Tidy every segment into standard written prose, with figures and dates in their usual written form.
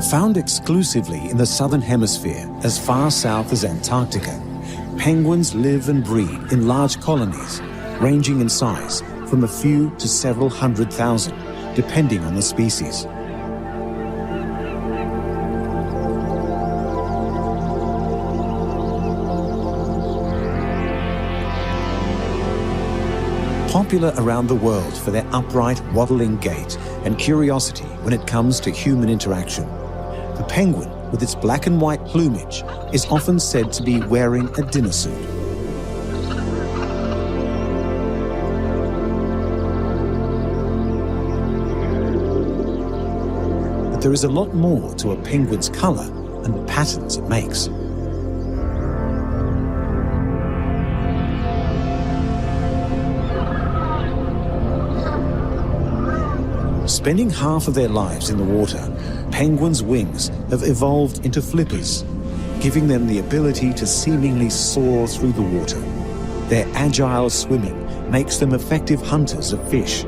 Found exclusively in the southern hemisphere as far south as Antarctica, penguins live and breed in large colonies, ranging in size from a few to several 100,000, depending on the species. Popular around the world for their upright, waddling gait and curiosity when it comes to human interaction, the penguin, with its black and white plumage, is often said to be wearing a dinner suit. But there is a lot more to a penguin's color and the patterns it makes. Spending half of their lives in the water, penguins' wings have evolved into flippers, giving them the ability to seemingly soar through the water. Their agile swimming makes them effective hunters of fish.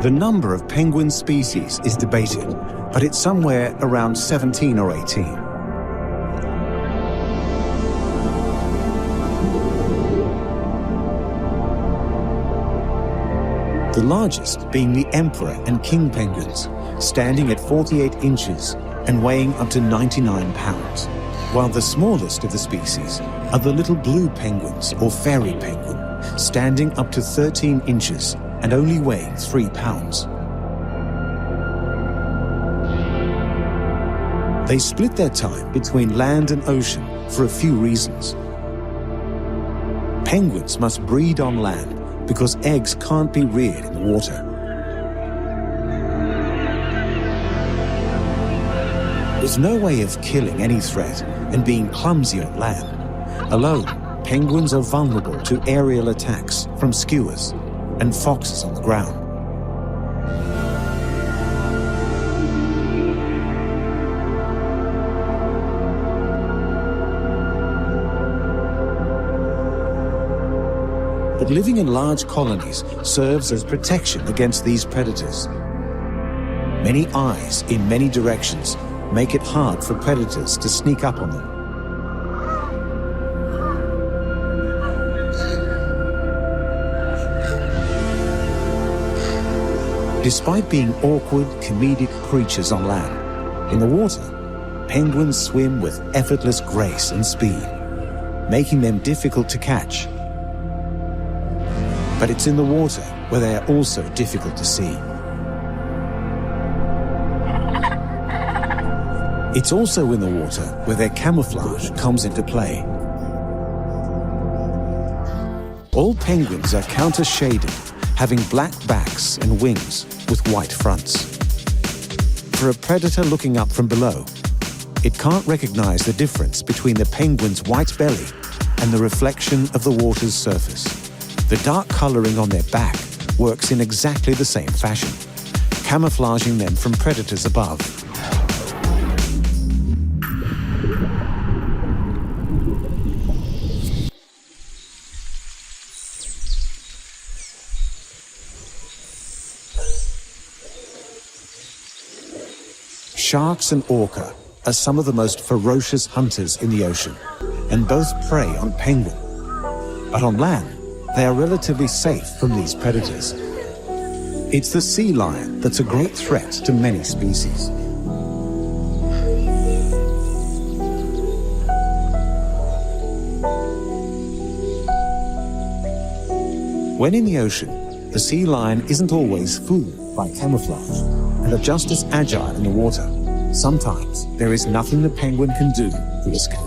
The number of penguin species is debated, but it's somewhere around 17 or 18. The largest being the emperor and king penguins, standing at 48 inches and weighing up to 99 pounds, while the smallest of the species are the little blue penguins or fairy penguin, standing up to 13 inches and only weighing 3 pounds. They split their time between land and ocean for a few reasons. Penguins must breed on land because eggs can't be reared in the water. There's no way of killing any threat and being clumsy on land. Alone, penguins are vulnerable to aerial attacks from skuas and foxes on the ground. But living in large colonies serves as protection against these predators. Many eyes in many directions make it hard for predators to sneak up on them. Despite being awkward, comedic creatures on land, in the water, penguins swim with effortless grace and speed, making them difficult to catch. But it's in the water where they are also difficult to see. It's also in the water where their camouflage comes into play. All penguins are counter-shaded, having black backs and wings with white fronts. For a predator looking up from below, it can't recognize the difference between the penguin's white belly and the reflection of the water's surface. The dark coloring on their back works in exactly the same fashion, camouflaging them from predators above. Sharks and orca are some of the most ferocious hunters in the ocean, and both prey on penguin. But on land, they are relatively safe from these predators. It's the sea lion that's a great threat to many species. When in the ocean, the sea lion isn't always fooled by camouflage and are just as agile in the water. Sometimes there is nothing the penguin can do to escape.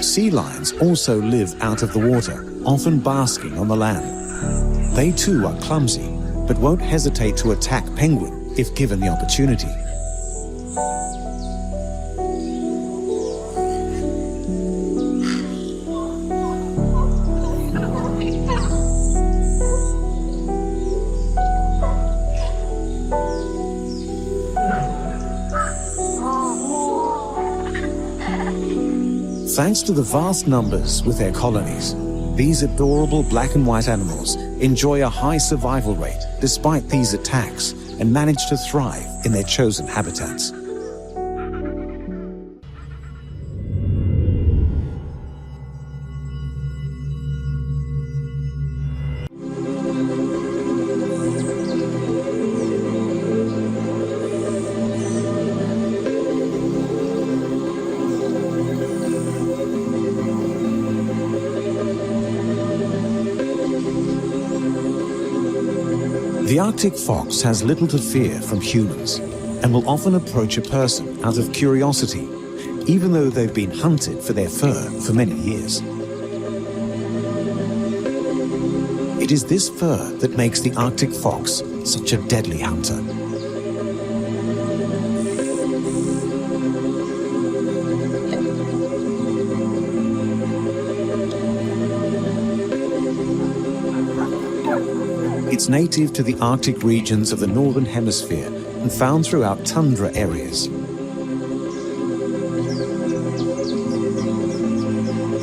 Sea lions also live out of the water, often basking on the land. They too are clumsy, but won't hesitate to attack penguin if given the opportunity. Thanks to the vast numbers with their colonies, these adorable black and white animals enjoy a high survival rate despite these attacks and manage to thrive in their chosen habitats. The Arctic fox has little to fear from humans and will often approach a person out of curiosity, even though they've been hunted for their fur for many years. It is this fur that makes the Arctic fox such a deadly hunter. It's native to the Arctic regions of the Northern Hemisphere and found throughout tundra areas.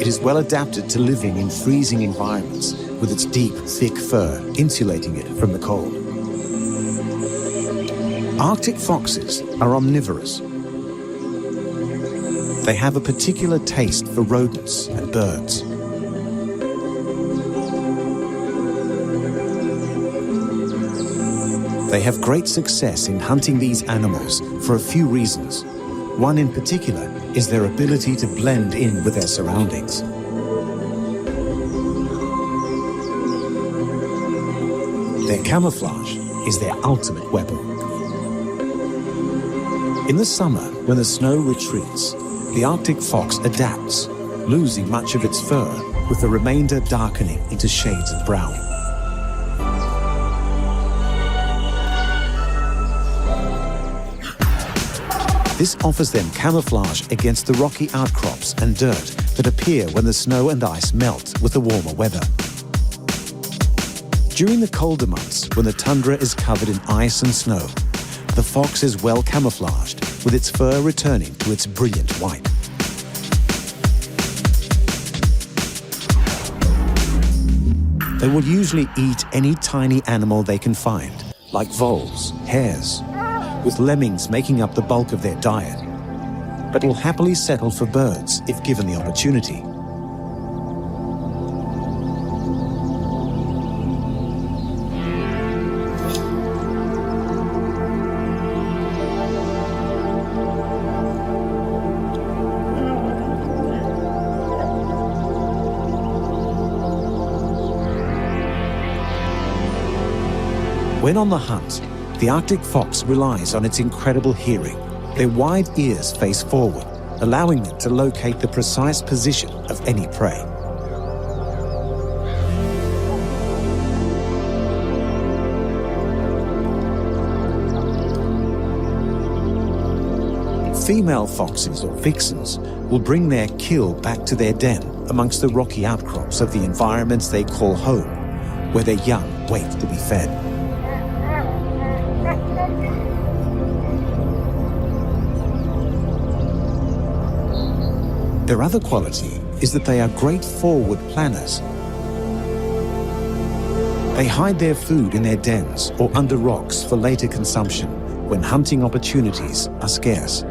It is well adapted to living in freezing environments with its deep, thick fur insulating it from the cold. Arctic foxes are omnivorous. They have a particular taste for rodents and birds. They have great success in hunting these animals for a few reasons. One in particular is their ability to blend in with their surroundings. Their camouflage is their ultimate weapon. In the summer, when the snow retreats, the Arctic fox adapts, losing much of its fur, with the remainder darkening into shades of brown. This offers them camouflage against the rocky outcrops and dirt that appear when the snow and ice melt with the warmer weather. During the colder months, when the tundra is covered in ice and snow, the fox is well camouflaged, with its fur returning to its brilliant white. They will usually eat any tiny animal they can find, like voles, hares, with lemmings making up the bulk of their diet, but will happily settle for birds if given the opportunity. When on the hunt, the Arctic fox relies on its incredible hearing. Their wide ears face forward, allowing them to locate the precise position of any prey. Female foxes or vixens will bring their kill back to their den amongst the rocky outcrops of the environments they call home, where their young wait to be fed. Their other quality is that they are great forward planners. They hide their food in their dens or under rocks for later consumption when hunting opportunities are scarce.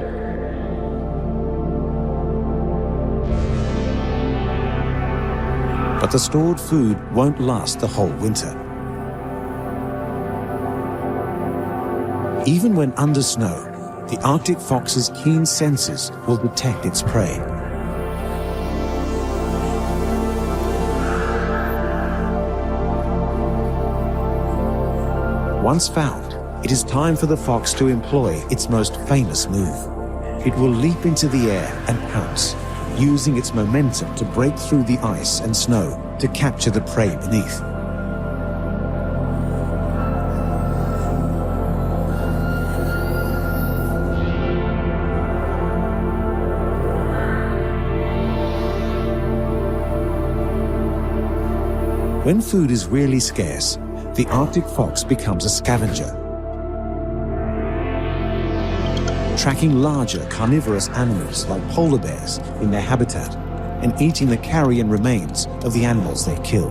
But the stored food won't last the whole winter. Even when under snow, the Arctic fox's keen senses will detect its prey. Once found, it is time for the fox to employ its most famous move. It will leap into the air and pounce, using its momentum to break through the ice and snow to capture the prey beneath. When food is really scarce, the Arctic fox becomes a scavenger, tracking larger carnivorous animals like polar bears in their habitat and eating the carrion remains of the animals they kill.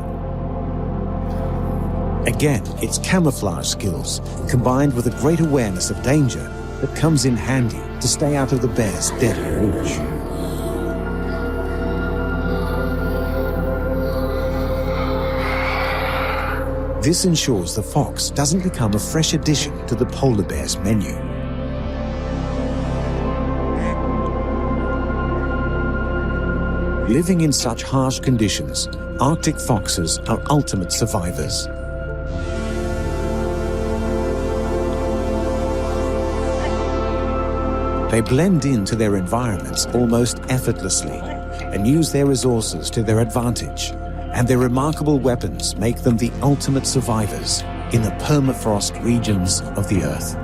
Again, it's camouflage skills, combined with a great awareness of danger, that comes in handy to stay out of the bear's deadly reach. This ensures the fox doesn't become a fresh addition to the polar bear's menu. Living in such harsh conditions, Arctic foxes are ultimate survivors. They blend into their environments almost effortlessly and use their resources to their advantage, and their remarkable weapons make them the ultimate survivors in the permafrost regions of the Earth.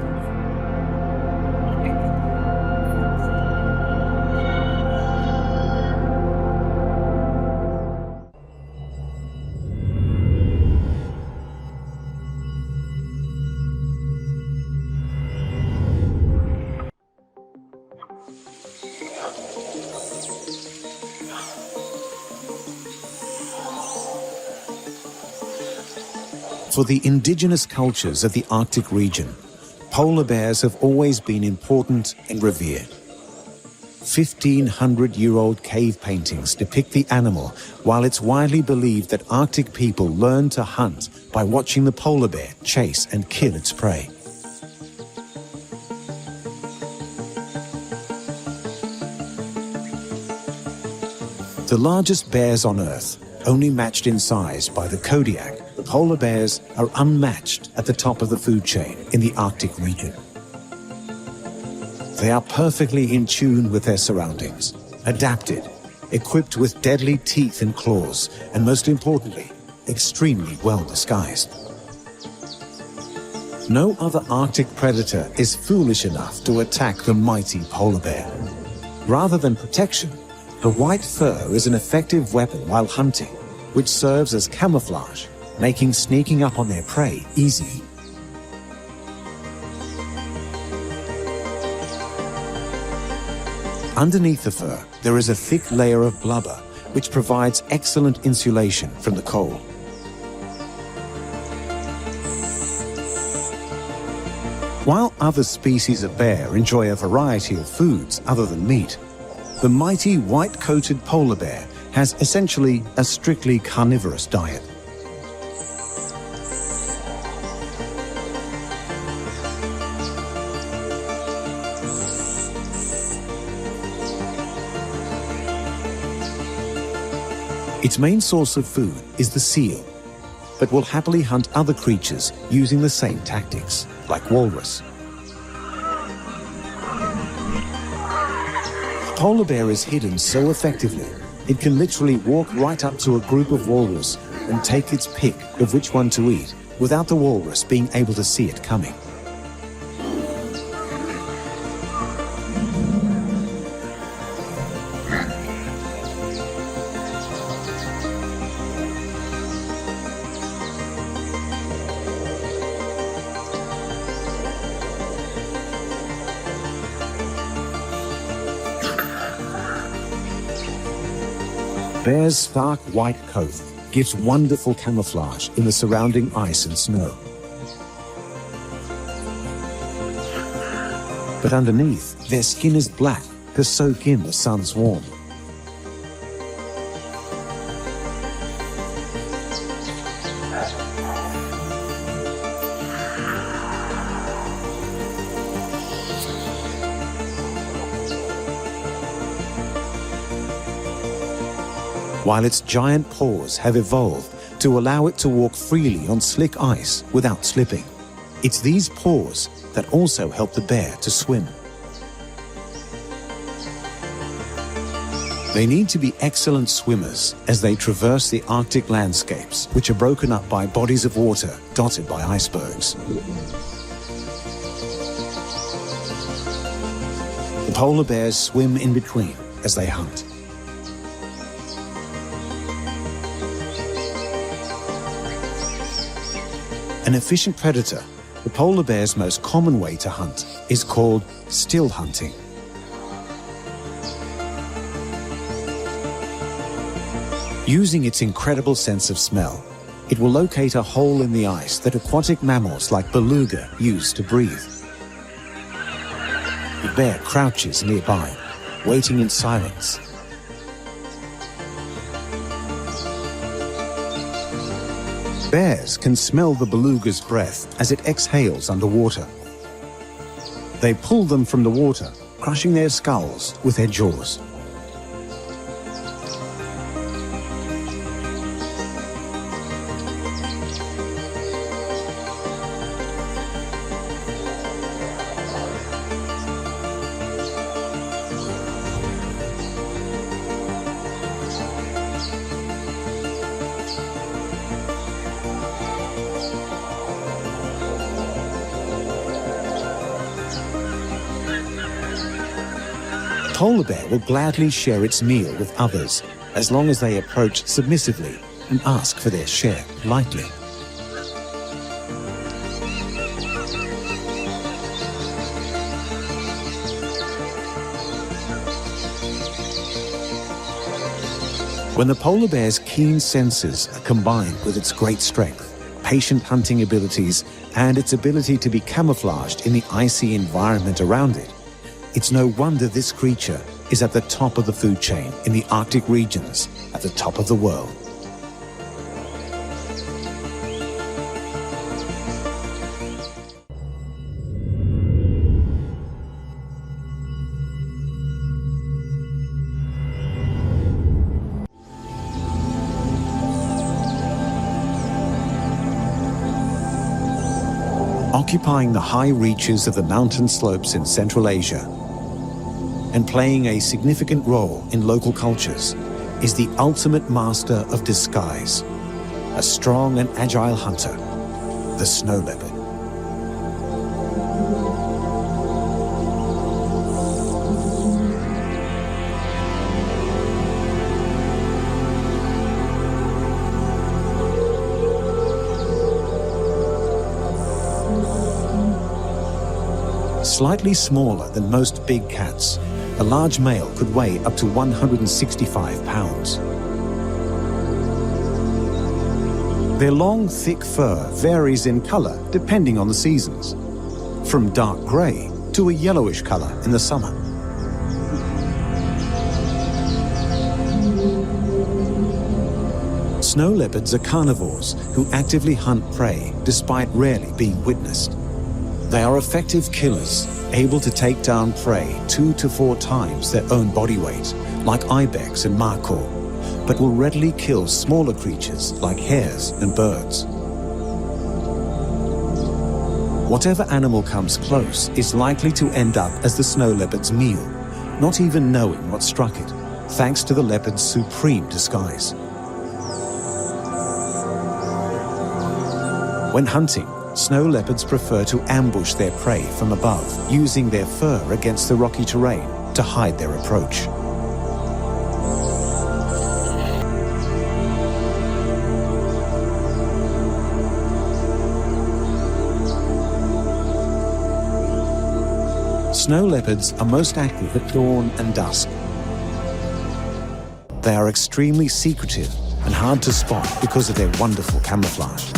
For the indigenous cultures of the Arctic region, polar bears have always been important and revered. 1,500-year-old cave paintings depict the animal, while it's widely believed that Arctic people learned to hunt by watching the polar bear chase and kill its prey. The largest bears on Earth, only matched in size by the Kodiak, the polar bears are unmatched at the top of the food chain in the Arctic region. They are perfectly in tune with their surroundings, adapted, equipped with deadly teeth and claws, and most importantly, extremely well disguised. No other Arctic predator is foolish enough to attack the mighty polar bear. Rather than protection, the white fur is an effective weapon while hunting, which serves as camouflage, making sneaking up on their prey easy. Underneath the fur, there is a thick layer of blubber, which provides excellent insulation from the cold. While other species of bear enjoy a variety of foods other than meat, the mighty white-coated polar bear has essentially a strictly carnivorous diet. Its main source of food is the seal, but will happily hunt other creatures using the same tactics, like walrus. Polar bear is hidden so effectively, it can literally walk right up to a group of walrus and take its pick of which one to eat without the walrus being able to see it coming. Bear's stark white coat gives wonderful camouflage in the surrounding ice and snow. But underneath, their skin is black to soak in the sun's warmth. While its giant paws have evolved to allow it to walk freely on slick ice without slipping, it's these paws that also help the bear to swim. They need to be excellent swimmers as they traverse the Arctic landscapes, which are broken up by bodies of water dotted by icebergs. The polar bears swim in between as they hunt. An efficient predator, the polar bear's most common way to hunt is called still hunting. Using its incredible sense of smell, it will locate a hole in the ice that aquatic mammals like beluga use to breathe. The bear crouches nearby, waiting in silence. Bears can smell the beluga's breath as it exhales underwater. They pull them from the water, crushing their skulls with their jaws. Polar bear will gladly share its meal with others, as long as they approach submissively and ask for their share politely. When the polar bear's keen senses are combined with its great strength, patient hunting abilities, and its ability to be camouflaged in the icy environment around it, it's no wonder this creature is at the top of the food chain in the Arctic regions, at the top of the world. Occupying the high reaches of the mountain slopes in Central Asia, and playing a significant role in local cultures, is the ultimate master of disguise, a strong and agile hunter, the snow leopard. Slightly smaller than most big cats, a large male could weigh up to 165 pounds. Their long, thick fur varies in color depending on the seasons, from dark gray to a yellowish color in the summer. Snow leopards are carnivores who actively hunt prey despite rarely being witnessed. They are effective killers, able to take down prey 2 to 4 times their own body weight, like ibex and markhor, but will readily kill smaller creatures like hares and birds. Whatever animal comes close is likely to end up as the snow leopard's meal, not even knowing what struck it, thanks to the leopard's supreme disguise. When hunting, snow leopards prefer to ambush their prey from above, using their fur against the rocky terrain to hide their approach. Snow leopards are most active at dawn and dusk. They are extremely secretive and hard to spot because of their wonderful camouflage.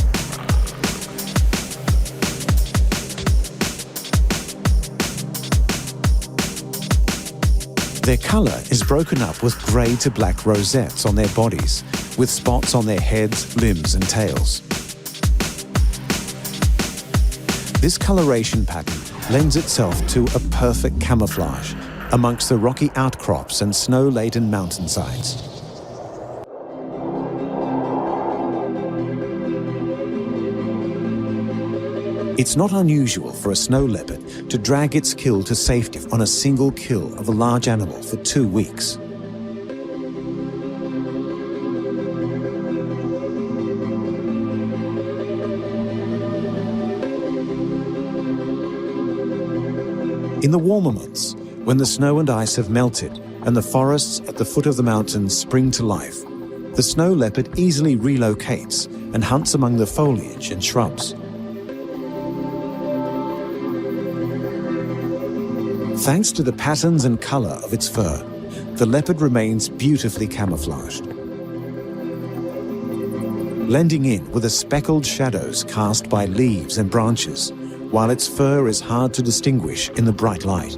Their color is broken up with gray to black rosettes on their bodies, with spots on their heads, limbs, and tails. This coloration pattern lends itself to a perfect camouflage amongst the rocky outcrops and snow-laden mountainsides. It's not unusual for a snow leopard to drag its kill to safety on a single kill of a large animal for 2 weeks. In the warmer months, when the snow and ice have melted and the forests at the foot of the mountains spring to life, the snow leopard easily relocates and hunts among the foliage and shrubs. Thanks to the patterns and color of its fur, the leopard remains beautifully camouflaged. blending in with the speckled shadows cast by leaves and branches, while its fur is hard to distinguish in the bright light.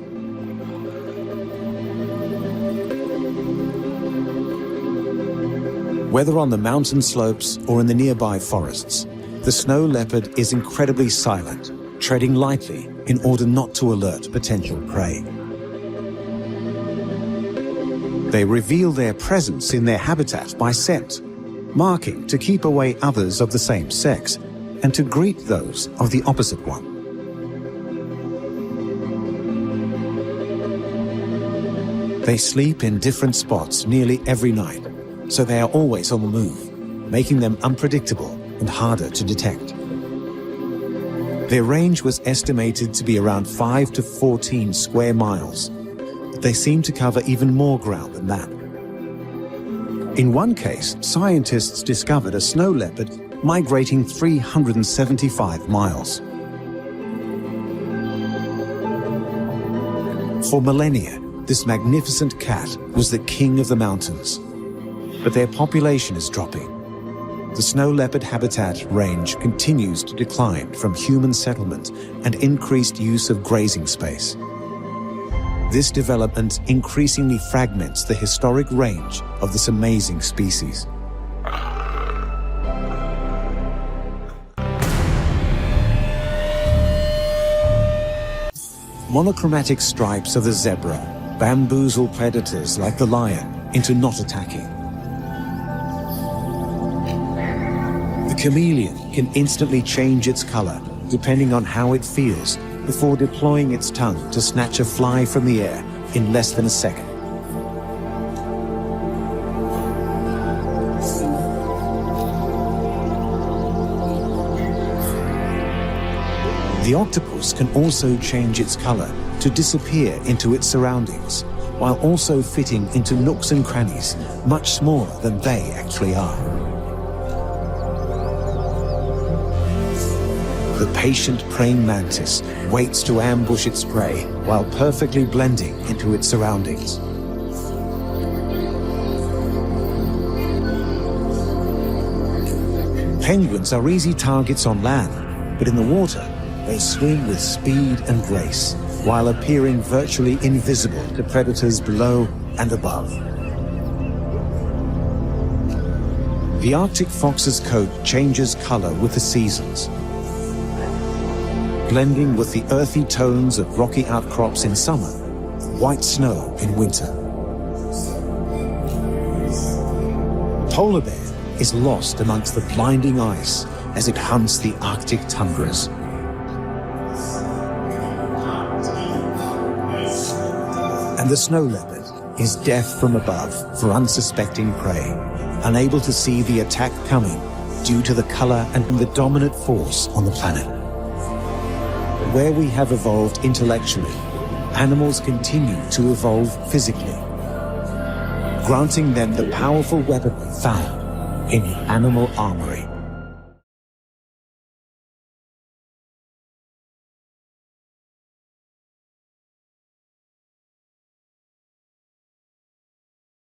Whether on the mountain slopes or in the nearby forests, the snow leopard is incredibly silent, treading lightly in order not to alert potential prey. They reveal their presence in their habitat by scent, marking to keep away others of the same sex and to greet those of the opposite one. They sleep in different spots nearly every night, so they are always on the move, making them unpredictable and harder to detect. Their range was estimated to be around 5 to 14 square miles, but they seem to cover even more ground than that. In one case, scientists discovered a snow leopard migrating 375 miles. For millennia, this magnificent cat was the king of the mountains, but their population is dropping. The snow leopard habitat range continues to decline from human settlement and increased use of grazing space. This development increasingly fragments the historic range of this amazing species. Monochromatic stripes of the zebra bamboozle predators like the lion into not attacking. The chameleon can instantly change its color depending on how it feels before deploying its tongue to snatch a fly from the air in less than a second. The octopus can also change its color to disappear into its surroundings, while also fitting into nooks and crannies much smaller than they actually are. The patient praying mantis waits to ambush its prey while perfectly blending into its surroundings. Penguins are easy targets on land, but in the water, they swim with speed and grace, while appearing virtually invisible to predators below and above. The Arctic fox's coat changes color with the seasons, blending with the earthy tones of rocky outcrops in summer, white snow in winter. Polar bear is lost amongst the blinding ice as it hunts the Arctic tundras. And the snow leopard is deaf from above for unsuspecting prey, unable to see the attack coming due to the color and the dominant force on the planet. Where we have evolved intellectually, animals continue to evolve physically, granting them the powerful weaponry found in the animal armory.